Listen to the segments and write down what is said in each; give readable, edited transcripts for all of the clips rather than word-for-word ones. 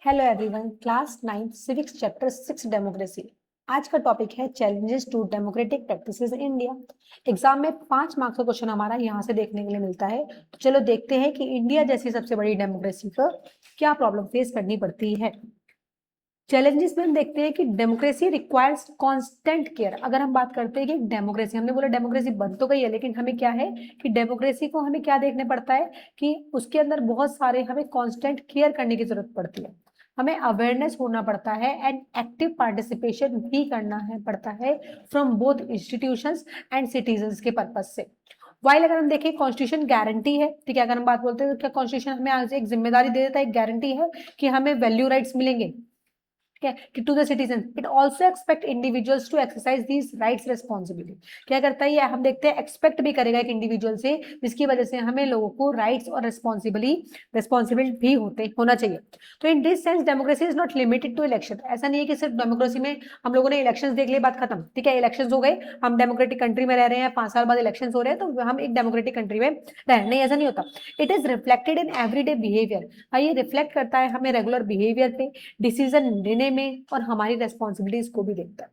Hello everyone, class 9 civics chapter 6 democracy. आज का topic है challenges to democratic practices in India. Exam में 5 marks का क्वेश्चन हमारा यहाँ से देखने के लिए मिलता है। तो चलो देखते हैं कि इंडिया जैसी सबसे बड़ी डेमोक्रेसी को क्या प्रॉब्लम फेस करनी पड़ती है। चैलेंजेस में हम देखते हैं कि डेमोक्रेसी रिक्वायर्स कांस्टेंट केयर। अगर हम बात करते हैं कि डेमोक्रेसी, हमने बोला डेमोक्रेसी बन तो गई है, लेकिन हमें क्या है कि डेमोक्रेसी को हमें क्या देखने पड़ता है कि उसके अंदर बहुत सारे हमें कांस्टेंट केयर करने की जरूरत पड़ती है। हमें अवेयरनेस होना पड़ता है एंड एक्टिव पार्टिसिपेशन भी करना है पड़ता है from both institutions and citizens के पर्पज से। वाइल अगर हम देखें कॉन्स्टिट्यूशन गारंटी है, ठीक है, अगर हम बात बोलते हैं तो क्या कॉन्स्टिट्यूशन हमें आज एक जिम्मेदारी दे देता है, एक गारंटी है कि हमें वैल्यू राइट्स मिलेंगे to the citizen. It also expect individuals to exercise these rights responsibility. क्या करता है ये, हम देखते हैं एक्सपेक्ट भी करेगा एक इंडिविजुअल से, जिसकी वजह से हमें लोगों को राइट्स और रिस्पॉन्सिबिलिटी भी होना चाहिए। तो in this sense democracy is not limited to election. ऐसा नहीं है कि सिर्फ डेमोक्रेसी में हम लोगों ने इलेक्शन देख लिए बात खत्म, ठीक है, इलेक्शन हो गए, हम डेमोक्रेटिक कंट्री में रह रहे हैं, 5 साल बाद इलेक्शन हो रहे हैं तो हम एक डेमोक्रेटिक कंट्री में रह रहे, नहीं ऐसा नहीं होता। It is reflected in everyday behaviour. ये रिफ्लेक्ट करता है हमें रेगुलर बिहेवियर पे, डिसीजन लेने में, और हमारी रेस्पॉन्सिबिलिटीज को भी देखता है।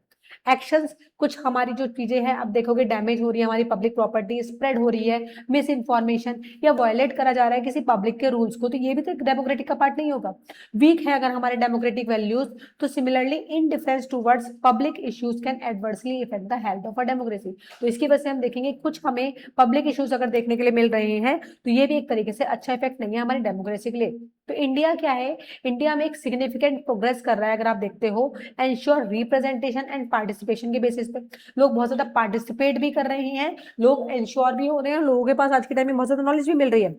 एक्शंस, कुछ हमारी जो चीजें हैं, अब देखोगे डैमेज हो रही है, हमारी पब्लिक प्रॉपर्टी स्प्रेड हो रही है, मिस इन्फॉर्मेशन या वायलेट करा जा रहा है किसी पब्लिक के रूल्स को, तो ये भी तो डेमोक्रेटिक का पार्ट नहीं होगा। वीक है अगर हमारे डेमोक्रेटिक वैल्यूज, तो similarly indifference towards public issues can adversely effect the health of a democracy. तो इसकी वजह से हम देखेंगे कुछ हमें पब्लिक इश्यूज अगर देखने के लिए मिल रहे हैं तो ये भी एक तरीके से अच्छा इफेक्ट नहीं है हमारी डेमोक्रेसी के लिए। तो इंडिया क्या है, इंडिया में एक सिग्निफिकेंट प्रोग्रेस कर रहा है अगर आप देखते हो एंश्योर रिप्रेजेंटेशन एंड पार्टिसिपेशन के बेसिस पे। लोग बहुत ज्यादा पार्टिसिपेट भी कर रहे हैं, लोग एंश्योर भी हो रहे हैं, लोगों के पास आज के टाइम में बहुत ज्यादा नॉलेज भी मिल रही है।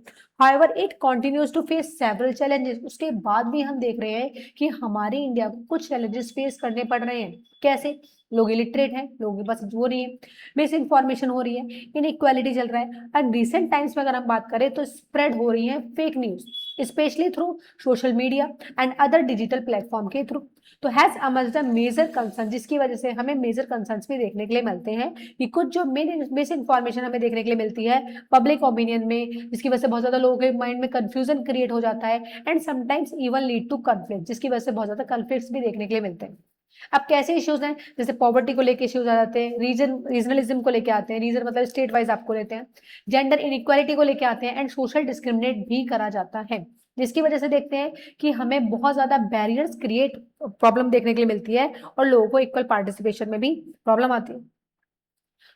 However it continues to face several challenges. उसके बाद भी हम देख रहे हैं कि हमारे इंडिया को कुछ चैलेंजेस फेस करने पड़ रहे हैं। कैसे? लोग इलिटरेट हैं, लोगों के पास वो नहीं है, मिस इन्फॉर्मेशन हो रही है, इनइक्वालिटी चल रहा है, एंड रिसेंट टाइम्स में अगर हम बात करें तो स्प्रेड हो रही है fake news, specially through social media and other digital platform के थ्रू। तो हैज अमर्ज्ड अ मेजर कंसर्न, जिसकी वजह से हमें मेजर कंसर्न्स भी देखने के लिए मिलते हैं कि कुछ जो मिस इन्फॉर्मेशन हमें देखने के लिए मिलती है पब्लिक ओपिनियन में, जिसकी वजह से बहुत ज्यादा लोगों के माइंड में कंफ्यूजन क्रिएट हो जाता है and sometimes even lead to conflict, जिसकी वजह से बहुत ज्यादा कॉन्फ्लिक्ट्स भी देखने के लिए मिलते हैं। अब कैसे इश्यूज हैं, जैसे पॉवर्टी को लेके इश्यूज आ जाते हैं, रीजनलिज्म को लेके आते हैं, रीजन मतलब स्टेट वाइज आपको लेते हैं, जेंडर इनइक्वालिटी को लेके आते हैं एंड सोशल डिस्क्रिमिनेट भी करा जाता है, जिसकी वजह से देखते हैं कि हमें बहुत ज्यादा बैरियर्स क्रिएट प्रॉब्लम देखने के लिए मिलती है और लोगों को इक्वल पार्टिसिपेशन में भी प्रॉब्लम आती है।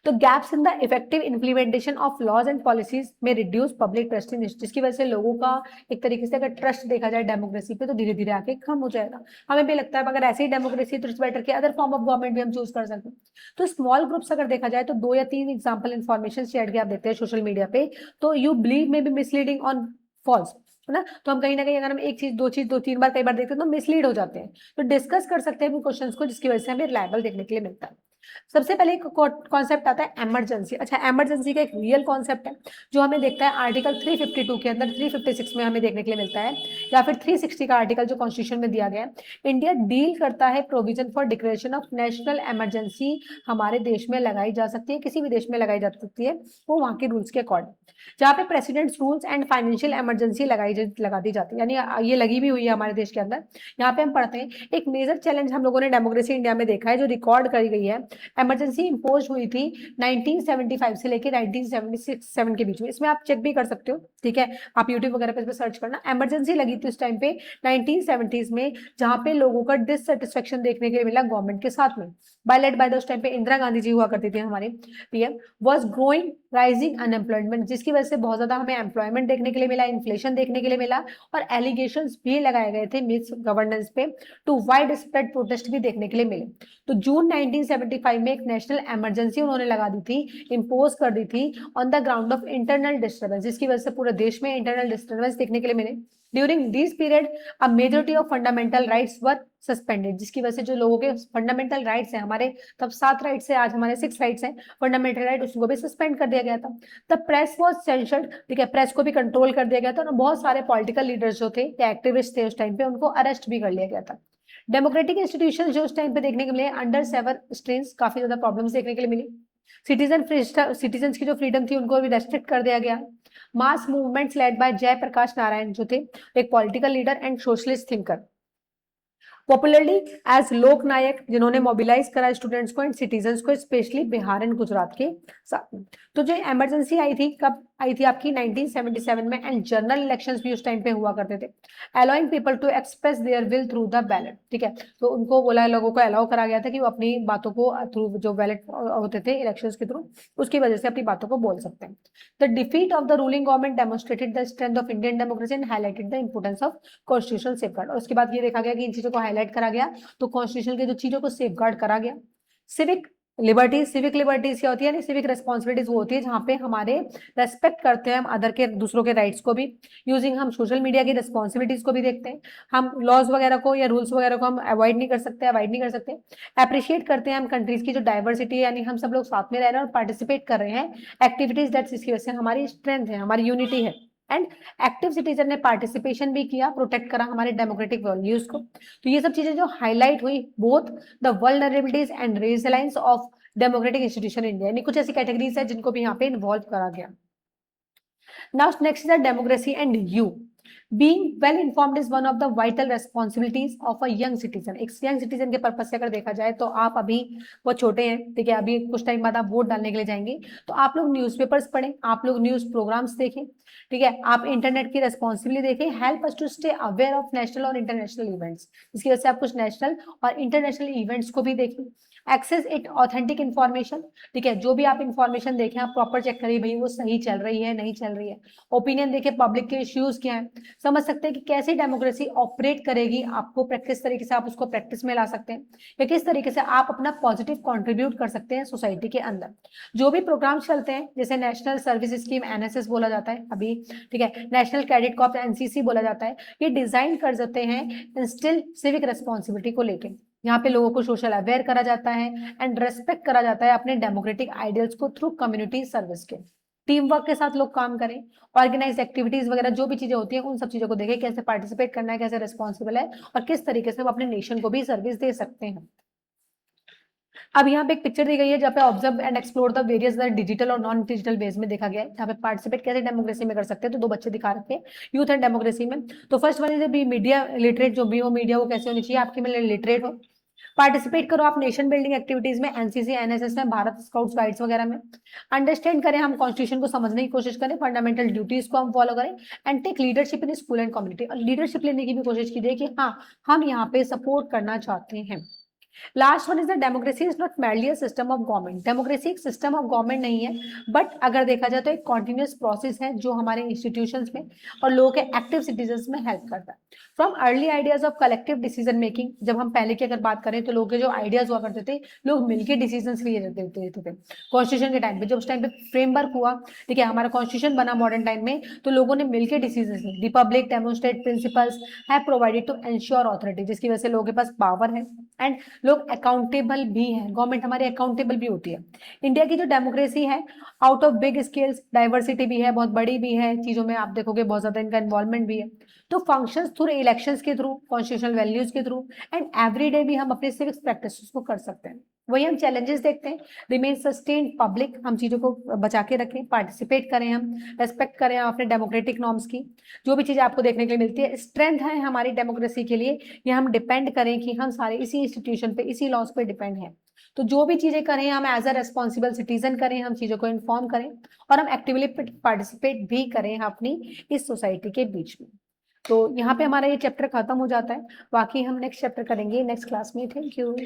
तो gaps in the effective implementation of laws and policies में रिड्यूस पब्लिक ट्रस्ट इन, जिसकी वजह से लोगों का एक तरीके से अगर ट्रस्ट देखा जाए डेमोक्रेसी पे तो धीरे धीरे आके कम हो जाएगा। हमें भी लगता है अगर ऐसी ही डेमोक्रेसी तो बेटर के अदर फॉर्म ऑफ गवर्नमेंट भी हम चूज कर सकते हैं। तो स्मॉल ग्रुप्स अगर देखा जाए तो 2 या 3 एग्जाम्पल इन्फॉर्मेशन शेयर किया आप देखते हैं सोशल मीडिया पे, तो यू बिलीव में बी मिसलीडिंग ऑन फॉल्स, है ना। तो हम कहीं ना कहीं अगर हम एक चीज दो तीन बार कई बार देखते हैं तो मिसलीड हो जाते हैं। तो डिस्कस कर सकते हैं क्वेश्चन को, जिसकी वजह से हमें रिलायबल देखने के लिए मिलता है। सबसे पहले कॉन्सेप्ट आता है इमरजेंसी। अच्छा, इमरजेंसी का एक रियल कॉन्सेप्ट है जो हमें देखता है आर्टिकल 352 के अंदर, 356 में हमें देखने के लिए मिलता है, या फिर 360 का आर्टिकल जो कॉन्स्टिट्यूशन में दिया गया है। इंडिया डील करता है provision for declaration of national emergency हमारे देश में लगाई जा सकती है, किसी भी देश में लगाई जा सकती है, वो वहां के रूल्स के अकॉर्डिंग, जहाँ पे president's rules and financial emergency लगा दी जाती है, यानी ये लगी भी हुई है हमारे देश के अंदर। यहाँ पे हम पढ़ते हैं एक मेजर चैलेंज हम लोगों ने डेमोक्रेसी इंडिया में देखा है जो रिकॉर्ड करी गई है। इमरजेंसी इंपोज हुई थी 1975 से लेकर 1976 के बीच में, इसमें आप चेक भी कर सकते हो, ठीक है, आप यूट्यूब वगैरह पे सर्च करना। इमरजेंसी लगी थी उस टाइम पे 1970s में, जहां पे लोगों का डिससेटिस्फेक्शन देखने के लिए मिला गवर्नमेंट के साथ में, बाय बाय उस टाइम पे इंदिरा गांधी जी हुआ करती थी हमारे PM. Was growing rising unemployment, जिसकी वजह से बहुत ज्यादा हमें एम्प्लॉयमेंट देखने के लिए मिला, इन्फ्लेशन देखने के लिए मिला, और एलिगेशंस भी लगाए गए थे मिस गवर्नेंस पे, टू वाइड स्प्रेड प्रोटेस्ट भी देखने के लिए मिले। तो जून 1975 में एक नेशनल इमरजेंसी उन्होंने लगा दी थी, इंपोज कर दी थी on the ground of internal disturbance, जिसकी वजह से पूरे देश में इंटरनल डिस्टर्बेंस देखने के लिए मिले। During this period a majority of fundamental rights were suspended, जिसकी वजह से जो लोगों के फंडामेंटल राइट्स हैं, हमारे तब 7 राइट्स है, आज हमारे 6 राइट्स हैं फंडामेंटल राइट, उसको भी सस्पेंड कर दिया गया था। द प्रेस वॉज सेंशर्ड, ठीक है, प्रेस को भी कंट्रोल कर दिया गया था, और बहुत सारे पॉलिटिकल लीडर्स जो थे या एक्टिविस्ट थे उस टाइम पे, उनको अरेस्ट भी कर लिया गया था। डेमोक्रेटिक इंस्टीट्यूशन जो उस टाइम पे देखने के लिए अंडर सेवर स्ट्रेन्स, काफी ज्यादा प्रॉब्लम्स देखने के लिए मिली। सिटीजन की जो फ्रीडम थी उनको भी रेस्ट्रिक्ट कर दिया गया। Mass movements led by Jayaprakash Narayan जो थे एक political leader and socialist thinker, popularly as Lok Nayak, जिन्होंने मोबिलाइज करा स्टूडेंट्स को एंड सिटीजन्स को, स्पेशली बिहार एंड गुजरात के साथ में। तो जो इमरजेंसी आई थी, कब आई थी आपकी 1977 में, एंड जनरल इलेक्शंस भी उस टाइम पे हुआ करते थे, allowing people to express their will through the ballot. ठीक है, तो उनको बोला, लोगों को अलाउ करा गया था कि वो अपनी बातों को थ्रू जो बैलेट होते थे इलेक्शंस के थ्रू, उसकी वजह से अपनी बातों को बोल सकते हैं। The defeat of the ruling government demonstrated the strength of Indian democracy and highlighted the importance of constitutional safeguard. और उसके बाद ये देखा गया कि इन चीजों को हाईलाइट करा गया, तो कॉन्स्टिट्यूशन के जो चीजों को सेफगार्ड करा गया। सिविक लिबर्टीज क्या होती है, सिविक रेस्पॉन्सिबिलिटीज वो होती है जहां पे हमारे रेस्पेक्ट करते हैं हम अदर के, दूसरों के राइट्स को भी, यूजिंग हम सोशल मीडिया की रेस्पॉन्सिबिलिटीज को भी देखते हैं, हम लॉज वगैरह को या रूल्स वगैरह को हम अवॉइड नहीं कर सकते, अप्रिशिएट करते हैं हम कंट्रीज की जो डाइवर्सिटी है, यानी हम सब लोग साथ में रह रहे हैं और पार्टिसिपेट कर रहे हैं एक्टिविटीज दैट, इसकी वजह से हमारी स्ट्रेंथ है, हमारी यूनिटी है। एंड एक्टिव सिटीजन ने पार्टिसिपेशन भी किया, प्रोटेक्ट करा हमारे डेमोक्रेटिक वैल्यूज को। तो ये सब चीजें जो हाईलाइट हुई, both the vulnerabilities and resilience of democratic institution India, यानी कुछ ऐसी कैटेगरीज है जिनको भी यहाँ पे इन्वॉल्व करा गया। Now next is the democracy and you. Being well informed is one of the vital responsibilities of a young citizen। एक young citizen के पर्पज से अगर देखा जाए तो आप अभी बहुत छोटे हैं, ठीक है, अभी कुछ टाइम बाद आप वोट डालने के लिए जाएंगे, तो आप लोग न्यूज़पेपर्स पढ़ें, आप लोग न्यूज़ प्रोग्राम्स देखें, ठीक है, आप इंटरनेट की रेस्पॉन्सिबिलिटी देखें, help us to stay aware of national और इंटरनेशनल इवेंट्स। इसकी वजह से आप कुछ नेशनल और इंटरनेशनल इवेंट्स को भी देखें। एक्सेस इट ऑथेंटिक इन्फॉर्मेशन, ठीक है, जो भी आप इन्फॉर्मेशन देखें आप प्रॉपर चेक करिए भाई वो सही चल रही है नहीं चल रही है। ओपिनियन देखें, पब्लिक के इश्यूज क्या है, समझ सकते हैं कि कैसे डेमोक्रेसी ऑपरेट करेगी, आपको किस तरीके से आप उसको प्रैक्टिस में ला सकते हैं, या किस तरीके से आप अपना पॉजिटिव कंट्रीब्यूट कर सकते हैं सोसाइटी के अंदर। जो भी प्रोग्राम चलते हैं, जैसे नेशनल सर्विस स्कीम एनएसएस बोला जाता है अभी, ठीक है, नेशनल कैडेट कॉर्प्स एनसीसी बोला जाता है, ये डिजाइन कर देते हैं इंस्टिल सिविक रिस्पॉन्सिबिलिटी को लेकर। यहाँ पे लोगों को सोशल अवेयर करा जाता है एंड रेस्पेक्ट करा जाता है अपने डेमोक्रेटिक आइडियल्स को थ्रू कम्युनिटी सर्विस के। टीम वर्क के साथ लोग काम करें, ऑर्गेनाइज एक्टिविटीज वगैरह जो भी चीजें होती हैं उन सब चीजों को देखें, कैसे पार्टिसिपेट करना है, कैसे रिस्पॉन्सिबल है, और किस तरीके से हम अपने नेशन को भी सर्विस दे सकते हैं। अब यहाँ पे एक पिक्चर दी गई है जहाँ पे observe and explore the various digital और नॉन डिजिटल वेज में देखा गया है, जहाँ पे पार्टिसिपेट कैसे डेमोक्रेसी में कर सकते हैं। तो दो बच्चे दिखा रखे हैं यूथ एंड डेमोक्रेसी में। तो first one is be media literate, जो भी हो मीडिया वो कैसे होनी चाहिए आपकी में लिटरेट हो। पार्टिसिपेट करो आप नेशन बिल्डिंग एक्टिविटीज में, एनसीसी एनएसएस में, भारत स्काउट्स गाइड्स वगैरह में। अंडरस्टैंड करें, हम कॉन्स्टिट्यूशन को समझने की कोशिश करें, फंडामेंटल ड्यूटीज को हम फॉलो करें, and take leadership in school and community. और लीडरशिप लेने की भी कोशिश कीजिए कि हाँ हम यहाँ पे सपोर्ट करना चाहते हैं। Last one is the democracy is not merely a system of government. Democracy एक सिस्टम ऑफ गवर्नमेंट नहीं है, बट अगर देखा जाए तो एक कॉन्टिन्यूस प्रोसेस है जो हमारे इंस्टीट्यूशंस में और लोगों के एक्टिव सिटीजन्स में हेल्प करता है। From early ideas of collective decision making, जब हम पहले की अगर बात करें तो लोगों के जो आइडियाज हुआ करते थे, लोग मिलकर डिसीजन लिए देते थे। कॉन्स्टिट्यूशन के टाइम पे जब उस टाइम पे फ्रेमवर्क हुआ, ठीक है, हमारा कॉन्स्टिट्यूशन बना मॉडर्न टाइम में, तो लोगों ने मिलकर डिसीजन लिए। Republic demonstrate principles have provided to ensure authority, जिसकी वजह से लोगों के पास पावर है एंड लोग अकाउंटेबल भी है, गवर्नमेंट हमारी अकाउंटेबल भी होती है। इंडिया की जो डेमोक्रेसी है out of big scales, diversity भी है, बहुत बड़ी भी है चीजों में, आप देखोगे बहुत ज्यादा इनका इन्वॉल्वमेंट भी है। तो फंक्शंस थ्रू इलेक्शंस के थ्रू, कॉन्स्टिट्यूशनल वैल्यूज के थ्रू, एंड एवरीडे भी हम अपने सिविक्स प्रैक्टिस को कर सकते हैं। वही हम चैलेंजेस देखते हैं, रिमेन सस्टेन्ड पब्लिक, हम चीजों को बचा के रखें, पार्टिसिपेट करें, हम रेस्पेक्ट करें अपने डेमोक्रेटिक नॉर्म्स की। जो भी चीजें आपको देखने के लिए मिलती है स्ट्रेंथ है हमारी डेमोक्रेसी के लिए, ये हम डिपेंड करें कि हम सारे इसी इंस्टीट्यूशन पे, इसी लॉज पे डिपेंड है। तो जो भी चीजें करें हम एज अ रेस्पॉन्सिबल सिटीजन करें, हम चीजों को इन्फॉर्म करें और हम एक्टिवली पार्टिसिपेट भी करें अपनी इस सोसाइटी के बीच में। तो यहाँ पे हमारा ये चैप्टर खत्म हो जाता है, बाकी हम नेक्स्ट चैप्टर करेंगे नेक्स्ट क्लास में। Thank you.